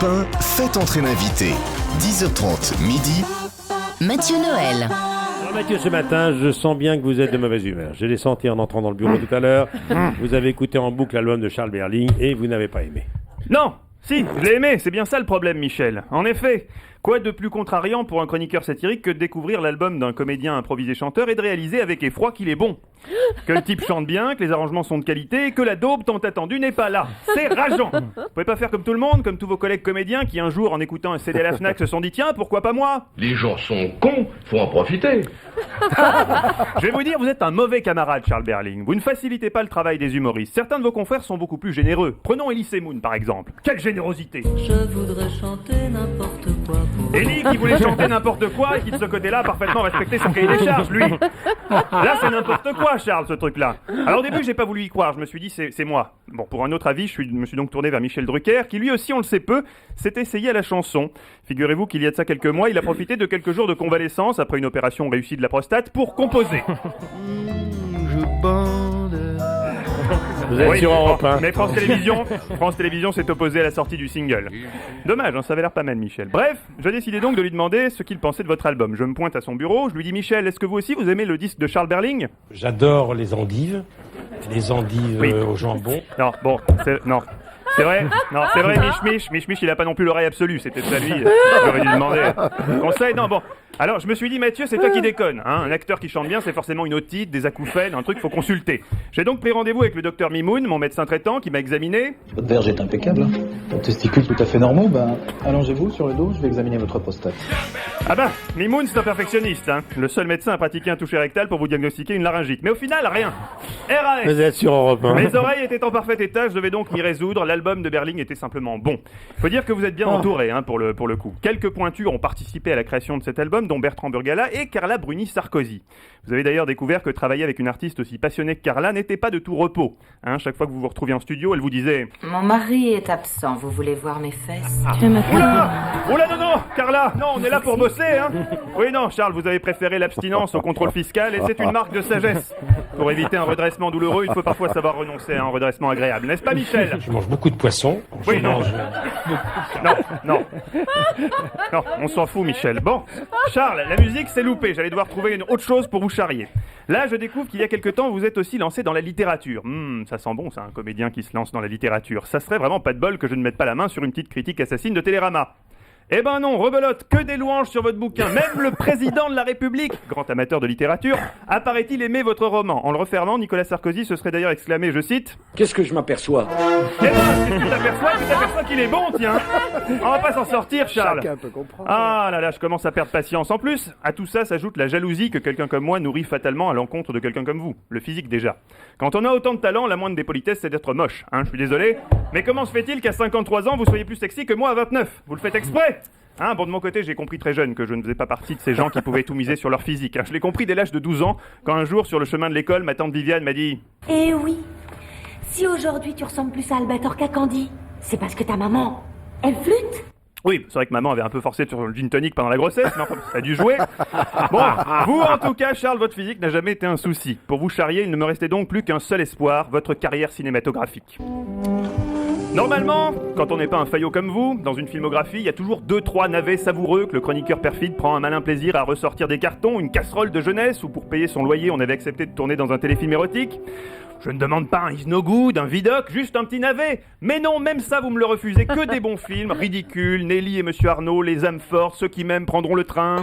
1, faites entrer l'invité. 10h30, midi. Mathieu Noël. Alors Mathieu, ce matin, je sens bien que vous êtes de mauvaise humeur. Je l'ai senti en entrant dans le bureau tout à l'heure. Vous avez écouté en boucle l'album de Charles Berling et vous n'avez pas aimé. Non, si, je l'ai aimé, c'est bien ça le problème, Michel. En effet, quoi de plus contrariant pour un chroniqueur satirique que de découvrir l'album d'un comédien improvisé chanteur et de réaliser avec effroi qu'il est bon. Que le type chante bien, que les arrangements sont de qualité et que la daube tant attendue n'est pas là. C'est rageant. Vous pouvez pas faire comme tout le monde, comme tous vos collègues comédiens qui un jour, en écoutant un CD à la Fnac, se sont dit « Tiens, pourquoi pas moi ?» Les gens sont cons, faut en profiter. Je vais vous dire, vous êtes un mauvais camarade, Charles Berling. Vous ne facilitez pas le travail des humoristes. Certains de vos confrères sont beaucoup plus généreux. Prenons Elie Semoun, par exemple. Quelle générosité! Je voudrais chanter n'importe quoi pour... Elie qui voulait chanter n'importe quoi et qui de ce côté-là a parfaitement respecté son cahier des charges, lui. Là, c'est n'importe quoi, Charles, ce truc-là. Alors au début, j'ai pas voulu y croire. Je me suis dit, c'est moi. Bon, pour un autre avis, je me suis donc tourné vers Michel Drucker, qui lui aussi, on le sait peu, s'est essayé à la chanson. Figurez-vous qu'il y a de ça quelques mois, il a profité de quelques jours de convalescence après une opération réussie de la prostate pour composer. Vous êtes sur Europe 1. Mais France Télévisions s'est opposée à la sortie du single. Dommage, ça avait l'air pas mal, Michel. Bref, j'ai décidé donc de lui demander ce qu'il pensait de votre album. Je me pointe à son bureau, je lui dis « Michel, est-ce que vous aussi vous aimez le disque de Charles Berling ?» J'adore les endives Oui. au jambon. Non, bon, c'est vrai, Mich, il a pas non plus l'oreille absolue, c'était ça lui, j'aurais dû demander. Conseil, non, bon. Alors, je me suis dit, Mathieu, c'est toi qui déconnes, hein. Un acteur qui chante bien, c'est forcément une otite, des acouphènes, un truc, faut consulter. J'ai donc pris rendez-vous avec le docteur Mimoun, mon médecin traitant, qui m'a examiné. Votre verge est impeccable, hein. Vos testicules tout à fait normaux, allongez-vous sur le dos, je vais examiner votre prostate. Ah bah, Mimoun, c'est un perfectionniste, hein. Le seul médecin à pratiquer un toucher rectal pour vous diagnostiquer une laryngite. Mais au final, rien. RAS. Vous êtes sur Europe 1. Mes oreilles étaient en parfait état, je devais donc m'y résoudre. L'album de Berling était simplement bon. Faut dire que vous êtes bien entouré, hein, pour le coup. Quelques pointures ont participé à la création de cet album, dont Bertrand Burgala et Carla Bruni-Sarkozy. Vous avez d'ailleurs découvert que travailler avec une artiste aussi passionnée que Carla n'était pas de tout repos. Hein, chaque fois que vous vous retrouviez en studio, elle vous disait « Mon mari est absent, vous voulez voir mes fesses? Oula, non, Carla, non, on est là pour bosser, hein. Oui, non, Charles, vous avez préféré l'abstinence au contrôle fiscal et c'est une marque de sagesse. Pour éviter un redressement douloureux, il faut parfois savoir renoncer à un redressement agréable, n'est-ce pas, Michel? Je mange beaucoup de poissons. Oui, non, on s'en fout, Michel. Bon, Charles, la musique, c'est loupé. J'allais devoir trouver une autre chose pour vous charrier. Là, je découvre qu'il y a quelque temps, vous êtes aussi lancé dans la littérature. Ça sent bon, ça, un comédien qui se lance dans la littérature. Ça serait vraiment pas de bol que je ne mette pas la main sur une petite critique assassine de Télérama. Eh ben non, rebelote, que des louanges sur votre bouquin. Même le président de la République, grand amateur de littérature, apparaît-il aimer votre roman. En le refermant, Nicolas Sarkozy se serait d'ailleurs exclamé, je cite... Qu'est-ce que je m'aperçois? Eh ben, qu'est-ce que tu t'aperçois qu'il est bon, tiens. On va pas s'en sortir, Charles. Chacun peut comprendre. Ah là là, je commence à perdre patience. En plus, à tout ça s'ajoute la jalousie que quelqu'un comme moi nourrit fatalement à l'encontre de quelqu'un comme vous. Le physique déjà. Quand on a autant de talent, la moindre des politesses, c'est d'être moche. Hein, je suis désolé. Mais comment se fait-il qu'à 53 ans, vous soyez plus sexy que moi à 29? Vous le faites exprès? Hein, bon, de mon côté, j'ai compris très jeune que je ne faisais pas partie de ces gens qui pouvaient tout miser sur leur physique. Je l'ai compris dès l'âge de 12 ans, quand un jour, sur le chemin de l'école, ma tante Viviane m'a dit « Eh oui, si aujourd'hui tu ressembles plus à Albator qu'à Candy, c'est parce que ta maman, elle flûte !» Oui, c'est vrai que maman avait un peu forcé sur le gin tonic pendant la grossesse, mais enfin, ça a dû jouer. Bon, vous, en tout cas, Charles, votre physique n'a jamais été un souci. Pour vous charrier, il ne me restait donc plus qu'un seul espoir, votre carrière cinématographique. Normalement, quand on n'est pas un faillot comme vous, dans une filmographie, il y a toujours 2-3 navets savoureux que le chroniqueur perfide prend un malin plaisir à ressortir des cartons, une casserole de jeunesse, ou pour payer son loyer, on avait accepté de tourner dans un téléfilm érotique. Je ne demande pas un Is No Good, un Vidocq, juste un petit navet. Mais non, même ça, vous me le refusez. Que des bons films, ridicules, Nelly et Monsieur Arnaud, Les âmes fortes, ceux qui m'aiment prendront le train.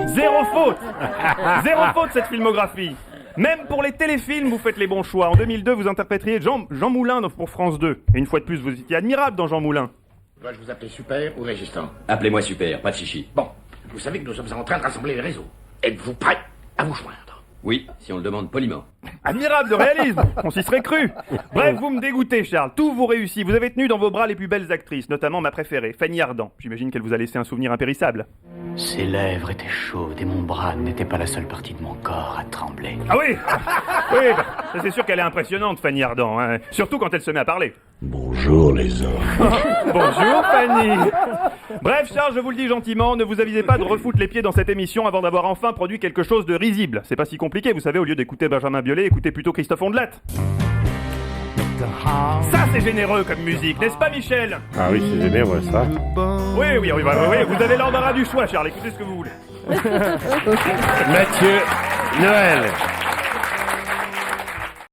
Zéro faute cette filmographie. Même pour les téléfilms, vous faites les bons choix. En 2002, vous interpréteriez Jean Moulin pour France 2. Et une fois de plus, vous étiez admirable dans Jean Moulin. Dois-je vous appeler Super ou Résistant? Appelez-moi Super, pas de chichi. Bon, vous savez que nous sommes en train de rassembler les réseaux. Êtes-vous prêt à vous joindre? Oui, si on le demande poliment. Admirable de réalisme, on s'y serait cru. Bref, vous me dégoûtez, Charles, tout vous réussit. Vous avez tenu dans vos bras les plus belles actrices, notamment ma préférée, Fanny Ardant. J'imagine qu'elle vous a laissé un souvenir impérissable. Ses lèvres étaient chaudes et mon bras n'était pas la seule partie de mon corps à trembler. Ah oui, ça c'est sûr qu'elle est impressionnante, Fanny Ardant, hein. Surtout quand elle se met à parler. Bonjour les hommes. Bonjour Fanny. Bref, Charles, je vous le dis gentiment, ne vous avisez pas de refoutre les pieds dans cette émission avant d'avoir enfin produit quelque chose de risible. C'est pas si compliqué, vous savez, au lieu d'écouter Benjamin Biolay, écoutez plutôt Christophe Ondelat. Ça, c'est généreux comme musique, n'est-ce pas, Michel? Ah oui, c'est généreux, ça. Oui, vous avez l'embarras du choix, Charles, écoutez ce que vous voulez. Mathieu Noël.